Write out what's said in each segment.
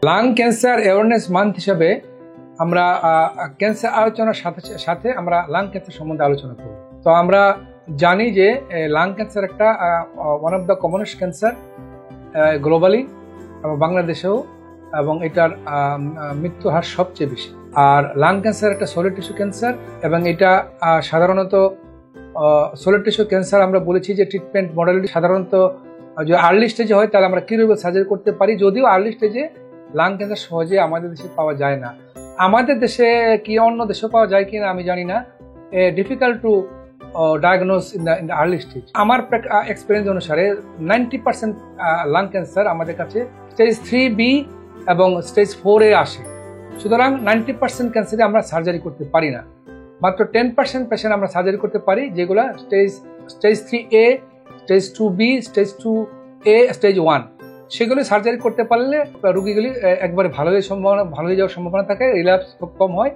Lung cancer awareness month হিসাবে আমরা cancer আলোচনার সাথে সাথে আমরা লাং ক্যান্সার সম্বন্ধে আলোচনা করব। তো আমরা জানি যে লাং ক্যান্সার একটা one of the commonest cancer globally এবং বাংলাদেশেও, এবং এটার মৃত্যু হার সবচেয়ে বেশি। আর লাং ক্যান্সার একটা সলিড টিস্যু ক্যান্সার, এবং এটা সাধারণত সলিড টিস্যু ক্যান্সার আমরা বলেছি যে ট্রিটমেন্ট মডালিটি সাধারণত যদি আর্লি স্টেজে হয় তাহলে আমরা কিউরেবল সার্জারি করতে পারি, যদিও আর্লি স্টেজে লাং ক্যান্সার সহজে আমাদের দেশে পাওয়া যায় না। আমাদের দেশে কি অন্য দেশে পাওয়া যায় কিনা আমি জানি না, difficult to diagnose in the early stage. আমার এক্সপিরিয়েন্স অনুসারে 90% লাং ক্যান্সার আমাদের কাছে স্টেজ 3B এবং স্টেজ 4 আসে। সুতরাং 90% ক্যান্সারে আমরা সার্জারি করতে পারি না, মাত্র 10% পেশেন্ট আমরা সার্জারি করতে পারি, যেগুলো stage 3A, stage 2B, stage 2A, stage 1। সেগুলি সার্জারি করতে পারলে রোগীগুলি একবারে ভালো হয়ে যাওয়ার সম্ভাবনা থাকে, রিল্যাপস খুব কম হয়।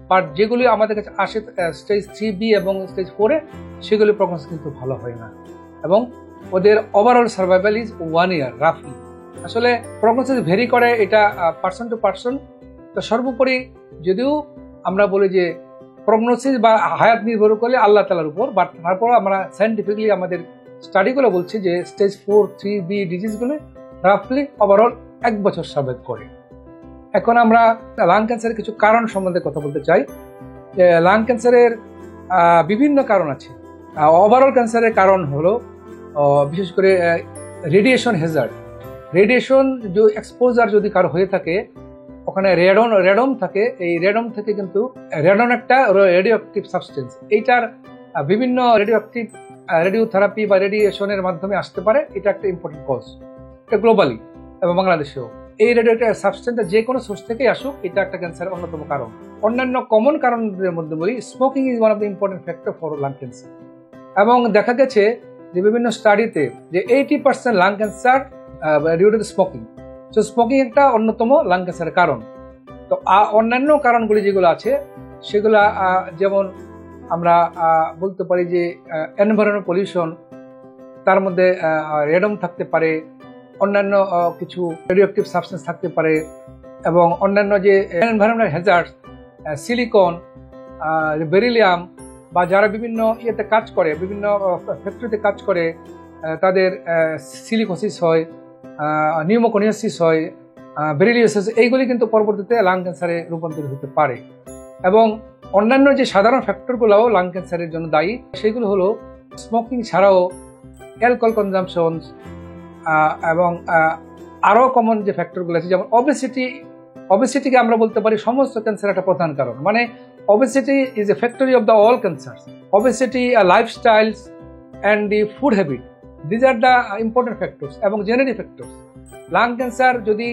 বাট যেগুলি আমাদের কাছে আসে স্টেজ 3B এবং স্টেজ 4, সেগুলি প্রগনোসিস কিন্তু ভালো হয় না, এবং ওদের ওভারঅল সার্ভাইভাল ইজ 1 ইয়ার রাফলি। আসলে প্রগনোসিস ভেরি করে, এটা পার্সন টু পার্সন। তো সর্বোপরি যদিও আমরা বলি যে প্রগনোসিস বা হায়াত নির্ভর করলে আল্লাহ তাআলার উপর, বাট তারপর আমরা সায়েন্টিফিকলি আমাদের স্টাডিগুলো বলছি যে স্টেজ 4, 3B ডিজিজগুলো রাফলি ওভারঅল 1 বছর সার্ভাইভ করে। এখন আমরা লাং ক্যান্সারের কিছু কারণ সম্বন্ধে কথা বলতে চাই। লাং ক্যান্সারের বিভিন্ন কারণ আছে। ওভারঅল ক্যান্সারের কারণ হলো বিশেষ করে রেডিয়েশন হ্যাজার্ড। রেডিয়েশন যে এক্সপোজার যদি কারো হয়ে থাকে, ওখানে রেডন থাকে। এই রেডন থেকে কিন্তু রেডন একটা রেডিও অ্যাক্টিভ সাবস্টেন্স, এইটার বিভিন্ন রেডিওথেরাপি বা রেডিয়েশনের মাধ্যমে আসতে পারে। এটা একটা ইম্পর্টেন্ট কজ, এটা গ্লোবালি এবং বাংলাদেশেও। এই রেডিওটিভ সাবস্টেন্সটা যে কোনো সোর্স থেকেই আসুক, এটা একটা ক্যান্সারের অন্যতম কারণ। অন্যান্য কমন কারণের মধ্যে বলি, smoking is one of the important factor for lung cancer. এবং দেখা গেছে যে বিভিন্ন স্টাডিতে যে 80% lung cancer due to smoking. So smoking একটা অন্যতম লাং ক্যান্সারের কারণ। তো অন্যান্য কারণগুলি যেগুলো আছে সেগুলা যেমন আমরা বলতে পারি যে এনভায়রনমেন্ট পলিউশন, তার মধ্যে রেডন থাকতে পারে, অন্যান্য কিছু রেডিওঅ্যাক্টিভ সাবস্টেন্স থাকতে পারে, এবং অন্যান্য যে এনভায়রনমেন্টাল হ্যাজার্ড, সিলিকন, বেরিলিয়াম, বা যারা বিভিন্ন ইয়েতে কাজ করে, বিভিন্ন ফ্যাক্টরিতে কাজ করে, তাদের সিলিকোসিস হয়, নিউমোকোনিয়াসিস হয়, বেরিলিয়াসিস, এইগুলি কিন্তু পরবর্তীতে লাং ক্যান্সারে রূপান্তরিত হতে পারে। এবং অন্যান্য যে সাধারণ ফ্যাক্টরগুলোও লাং ক্যান্সারের জন্য দায়ী, সেগুলো হলো স্মোকিং ছাড়াও অ্যালকোহল কনজাম্পশন, এবং আরও কমন যে ফ্যাক্টরগুলো আছে যেমন অবেসিটিকে আমরা বলতে পারি সমস্ত ক্যান্সারের একটা প্রধান কারণ। মানে obesity is a factory of the all cancers. Obesity, lifestyles and the food habit, these are the important factors এবং genetic factors. লাং ক্যান্সার যদি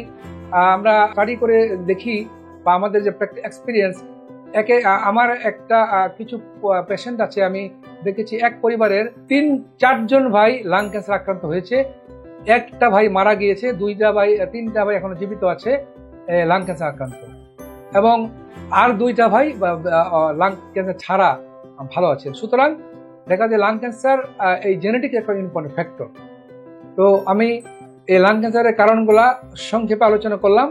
আমরা স্টাডি করে দেখি বা আমাদের যে এক্সপিরিয়েন্স, আমার একটা কিছু পেশেন্ট আছে, আমি দেখেছি এক পরিবারের 3-4 ভাই লাং ক্যান্সার আক্রান্ত হয়েছে। একটা ভাই মারা গিয়েছে, 3টা ভাই এখনো জীবিত আছে লাং ক্যান্সার আক্রান্ত, এবং আর 2টা ভাই লাং ক্যান্সার ছাড়া ভালো আছে। সুতরাং দেখা যায় লাং ক্যান্সার এই জেনেটিক একটা ইম্পর্টেন্ট ফ্যাক্টর। তো আমি এই লাং ক্যান্সারের কারণগুলা সংক্ষেপে আলোচনা করলাম।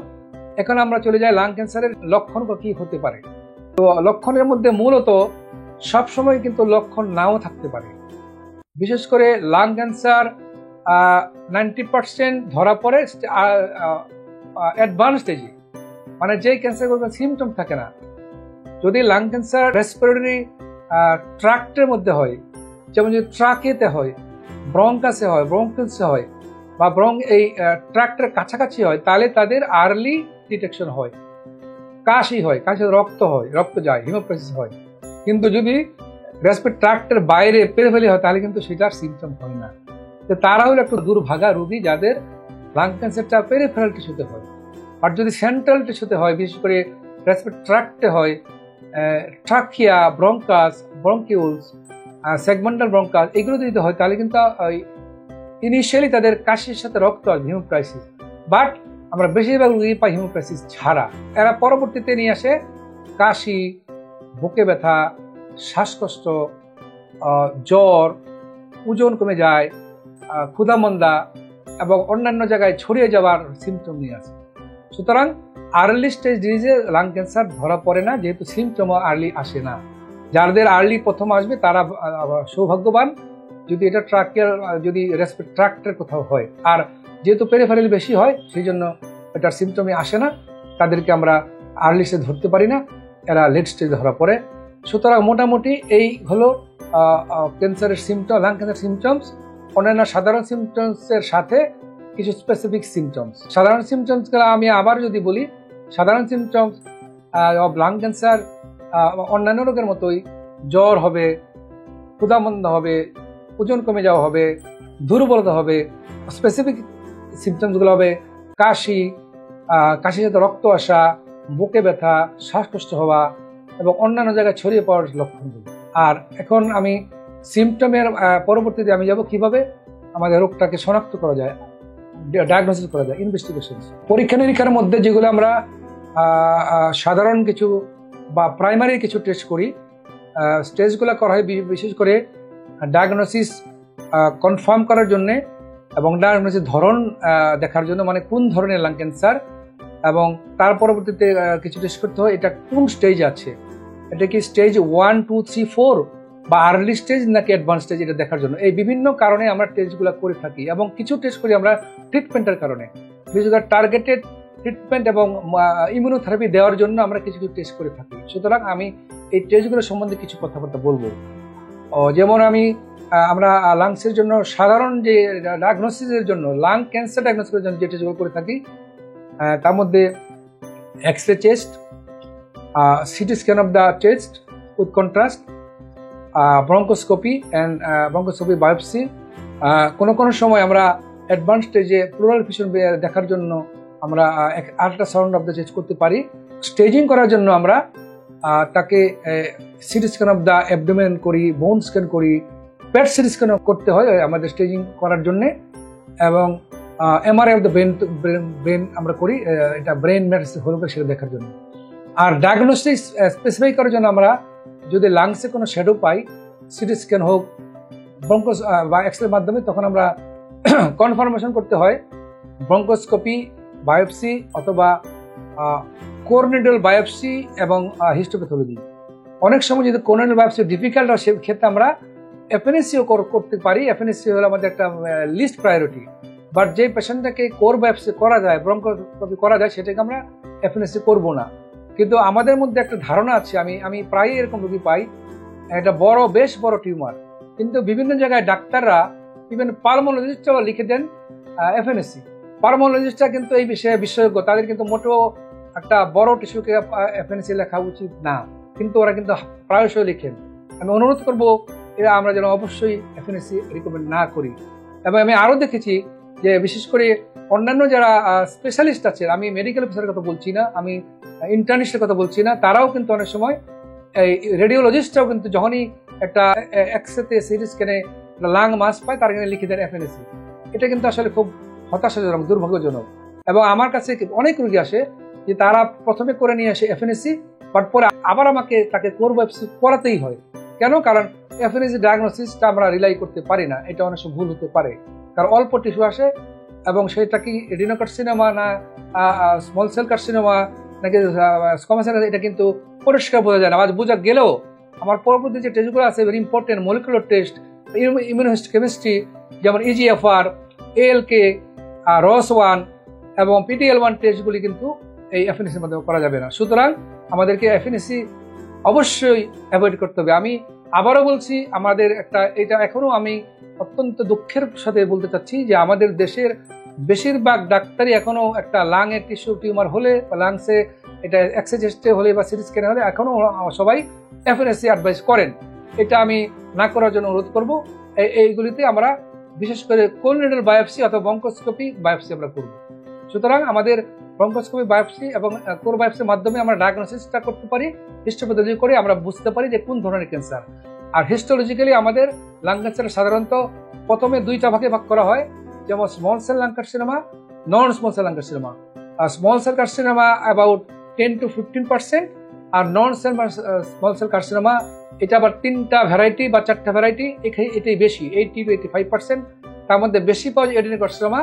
এখন আমরা চলে যাই লাং ক্যান্সারের লক্ষণ কি হতে পারে। তো লক্ষণের মধ্যে মূলত সবসময় কিন্তু লক্ষণ নাও থাকতে পারে। বিশেষ করে লাং ক্যান্সার 90% ধরা পড়ে অ্যাডভান্স স্টেজে, মানে যেই ক্যান্সারগুলো সিমটম থাকে না। যদি লাং ক্যান্সার রেসপিরেটরি ট্র্যাক্টের মধ্যে হয়, যেমন যদি ট্রাকেতে হয়, ব্রঙ্কাসে হয়, ব্রঙ্কিলসে হয়, বা এই ট্র্যাক্টের কাছাকাছি হয়, তাহলে তাদের আর্লি ডিটেকশন হয়। কাশি হয়, কাশি রক্ত হয়, রক্ত যায়, হিমোপ্যাথিস হয়। কিন্তু যদি রেসপিরেটরি ট্র্যাক্টের বাইরে পেরিফেরি হয়, তাহলে কিন্তু সেটার সিমটম হয় না। তো তারা হলো একটু দুর্ভাগা রোগী যাদের লাং ক্যান্সারটা পেরিফেরাল টিস্যুতে হয়। আর যদি সেন্ট্রাল টিস্যুতে হয়, বিশেষ করে রেসপিরেটরি ট্র্যাক্টে হয়, ট্রাকিয়া, ব্রঙ্কাস, ব্রঙ্কিউলস, সেগমেন্টাল ব্রঙ্কাস, এগুলো যদি হয় তাহলে কিন্তু ইনিশিয়ালি তাদের কাশির সাথে রক্ত আসবে, হিমোপ্যাথিস। বাট আমরা বেশিরভাগ রোগী পাই হিমোপ্যাথিস ছাড়া। এরা পরবর্তীতে নিয়ে আসে কাশি, বুকে ব্যথা, শ্বাসকষ্ট, জ্বর, ওজন কমে যায়, ক্ষুধামন্দা এবং অন্যান্য জায়গায় ছড়িয়ে যাওয়ার সিমটম নিয়ে আসে। সুতরাং আর্লি স্টেজ ডিজিজে লাং ক্যান্সার ধরা পড়ে না, যেহেতু সিমটম আর্লি আসে না। যাদের আর্লি প্রথম আসবে তারা সৌভাগ্যবান, যদি এটা যদি রেসপিরেটরি ট্র্যাক্টের কোথাও হয়। আর যেহেতু পেরিফেরাল বেশি হয়, সেই জন্য এটার সিমটমই আসে না, তাদেরকে আমরা আর্লি স্টেজ ধরতে পারি না, এরা লেট স্টেজ ধরা পড়ে। সুতরাং মোটামুটি এই হলো ক্যান্সারের সিমটম, লাং ক্যান্সার সিমটমস। অন্যান্য সাধারণ সিমটমসের সাথে কিছু স্পেসিফিক সিমটমস। সাধারণ সিমটমসগুলো আমি আবার যদি বলি, সাধারণ সিমটমস অফ লাং ক্যান্সার অন্যান্য রোগের মতোই জ্বর হবে, ক্ষুধামন্দ হবে, ওজন কমে যাওয়া হবে, দুর্বলতা হবে। স্পেসিফিক সিমটমসগুলো হবে কাশি, কাশির সাথে রক্ত আসা, বুকে ব্যথা, শ্বাসকষ্ট হওয়া এবং অন্যান্য জায়গায় ছড়িয়ে পড়ার লক্ষণগুলো। আর এখন আমি সিমটমের পরবর্তীতে আমি যাব কিভাবে আমাদের রোগটাকে শনাক্ত করা যায়, ডায়াগনোসিস করা যায়, ইনভেস্টিগেশন। পরীক্ষা নিরীক্ষার মধ্যে যেগুলো আমরা সাধারণ কিছু বা প্রাইমারি কিছু টেস্ট করি, স্টেজগুলো করা হয় বিশেষ করে ডায়াগনোসিস কনফার্ম করার জন্যে এবং ডায়াগনোসিস ধরন দেখার জন্য, মানে কোন ধরনের লাং ক্যান্সার, এবং তার পরবর্তীতে কিছু টেস্ট করতে হয় এটা কোন স্টেজ আছে, এটা কি স্টেজ 1, 2, 3, 4 বা আর্লি স্টেজ নাকি অ্যাডভান্স স্টেজ, এটা দেখার জন্য। এই বিভিন্ন কারণে আমরা টেস্টগুলো করে থাকি এবং কিছু টেস্ট করি আমরা ট্রিটমেন্টের কারণে, বিশেষ করে টার্গেটেড ট্রিটমেন্ট এবং ইমিউনোথেরাপি দেওয়ার জন্য আমরা কিছু কিছু টেস্ট করে থাকি। সুতরাং আমি এই টেস্টগুলো সম্বন্ধে কিছু কথাবার্তা বলবো। যেমন আমরা লাংসের জন্য সাধারণ যে ডায়াগনোসিসের জন্য, লাং ক্যান্সার ডায়াগনোসিসের জন্য যে টেস্টগুলো করে থাকি, তার মধ্যে X-ray chest, CT scan of the chest with contrast, bronchoscopy and bronchoscopy biopsy. কোনো সময় আমরা অ্যাডভান্স স্টেজে প্লুরাল ফিশন দেখার জন্য আমরা আল্ট্রাসাউন্ড অফ দ্য চেস্ট করতে পারি। স্টেজিং করার জন্য আমরা তাকে city scan of the abdomen করি, বোন স্ক্যান করি, পেট সিটি স্ক্যান করতে হয় আমাদের স্টেজিং করার জন্য, এবং এমআরআই অফ দ্য ব্রেন আমরা করি, এটা ব্রেন ম্যাটাস হল সেটা দেখার জন্য। আর ডায়াগনোস্টিক স্পেসিফাই করার জন্য আমরা যদি লাংসে কোনো শ্যাডো পাই, সিটি স্ক্যান হোক, ব্রঙ্কোস বা এক্সরের মাধ্যমে, তখন আমরা কনফার্মেশন করতে হয় ব্রঙ্কোস্কোপি, বায়োপসি অথবা কোরনিডাল বায়োপসি এবং হিস্টোপ্যাথোলজি। অনেক সময় যদি কোরনিডাল বায়োপসি ডিফিকাল্ট হয়, সেক্ষেত্রে আমরা এফএনএসিও করতে পারি। এফএনএসি হলো আমাদের একটা লিস্ট প্রায়োরিটি, বাট যে পেশেন্টটাকে কোর বায়োপসি করা যায়, ব্রঙ্কোস্কোপি করা যায়, সেটাকে আমরা এফএনএসি করব না। কিন্তু আমাদের মধ্যে একটা ধারণা আছে, আমি প্রায়ই এরকম রোগী পাই, একটা বেশ বড় টিউমার, কিন্তু বিভিন্ন জায়গায় ডাক্তাররা, ইভেন পালমোলজিস্টরাও লিখে দেন এফএনএসি। পালমোলজিস্টরা কিন্তু এই বিষয়ে বিশেষজ্ঞ, তাদের কিন্তু মোটেও একটা বড় টিস্যুকে এফএনএসি লেখা উচিত না, কিন্তু ওরা কিন্তু প্রায়শই লিখেন। আমি অনুরোধ করবো এরা আমরা যেন অবশ্যই এফএনএসি রিকমেন্ড না করি। এবং আমি আরও দেখেছি যে বিশেষ করে অন্যান্য যারা স্পেশালিস্ট আছে, আমি মেডিকেল অফিসারের কথা বলছি না, আমি ইন্টার্নিস্টের কথা বলছি না, তারাও কিন্তু অনেক সময়, এই রেডিওলজিস্টরাও কিন্তু যখনই একটা এক্সরেতে সিটি স্ক্যানে লাং মাস পায়, তারা কিন্তু লিখে দেন এফএনএসি। এটা কিন্তু আসলে খুব হতাশাজনক, দুর্ভাগ্যজনক। এবং আমার কাছে অনেক রোগী আসে যে তারা প্রথমে করে নিয়ে আসে এফএনএসি, বাট পরে আবার তাকে কোর বায়োপসি করাতেই হয়। কেন? কারণ এফএনএসি ডায়াগনোসিসটা আমরা রিলাই করতে পারি না, এটা অনেক সময় ভুল হতে পারে, কারণ অল্প টিস্যু আসে এবং সেটা কি এডিনোকার্সিনোমা না স্মল সেল কার্সিনোমা নাকি স্কোমা সেল, এটা কিন্তু পরিষ্কার বোঝা যায় না। আজ বোঝা গেলেও আমার পরবর্তী যে টেস্টগুলো আছে, very important molecular test, immunohistochemistry, যেমন ইজিএফআর, এএলকে, রস1 এবং পিটিএল1 টেস্টগুলি কিন্তু এই এফএনএসির মাধ্যমে করা যাবে না। সুতরাং আমাদেরকে এফএনএসি অবশ্যই অ্যাভয়েড করতে হবে। আমি আবারও বলছি, এটা এখনো আমি অত্যন্ত দুঃখের সাথে বলতে চাচ্ছি যে আমাদের দেশের বেশিরভাগ ডাক্তারই এখনো একটা লাং এর টিস্যু টিউমার হলে, লাংসে এটা এক্স-রে চেস্টে হলে বা সিটি স্ক্যানে হলে এখনো সবাই এফএনএসি অ্যাডভাইস করেন। এটা আমি না করার জন্য অনুরোধ করব। এইগুলিতে আমরা বিশেষ করে কোরনিডাল বায়োপসি অথবা ব্রঙ্কোস্কোপি বায়োপসি আমরা করব। সুতরাং আমাদের ব্রঙ্কোস্কোপি বায়োপসি এবং কোর বায়োপসির মাধ্যমে আমরা ডায়াগনোসিসটা করতে পারি, হিস্টোপ্যাথোলজি করে আমরা বুঝতে পারি যে কোন ধরনের ক্যান্সার। আর হিস্টোলজিক্যালি আমাদের লাং ক্যান্সার সাধারণত প্রথমে দুইটা ভাগে ভাগ করা হয়, যেমন small cell lung carcinoma, non small cell lung carcinoma. Small cell carcinoma about 10 to 15%, আর নন স্মল সেল কার্সিনোমা এটা আবার 3টা ভ্যারাইটি বা 4টা ভ্যারাইটি, এটাই বেশি, 80 to 85%। তার মধ্যে বেশি পাওয়া যায় এডিনোকার্সিনোমা,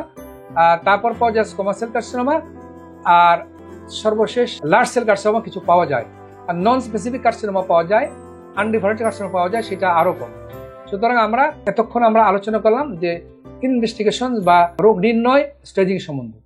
তারপর পাওয়া যায় স্কোমা সেল কার্সিনোমা, আর সর্বশেষ লার্জ সেল কার্সিনোমা কিছু পাওয়া যায়, আর নন স্পেসিফিক কার্সিনোমা পাওয়া যায়, আনডিফারেন্ট কার্সিনোমা পাওয়া যায়, সেটা আরো কম। সুতরাং এতক্ষণ আমরা আলোচনা করলাম যে ইনভেস্টিগেশন বা রোগ নির্ণয় স্টেজিং সম্বন্ধে।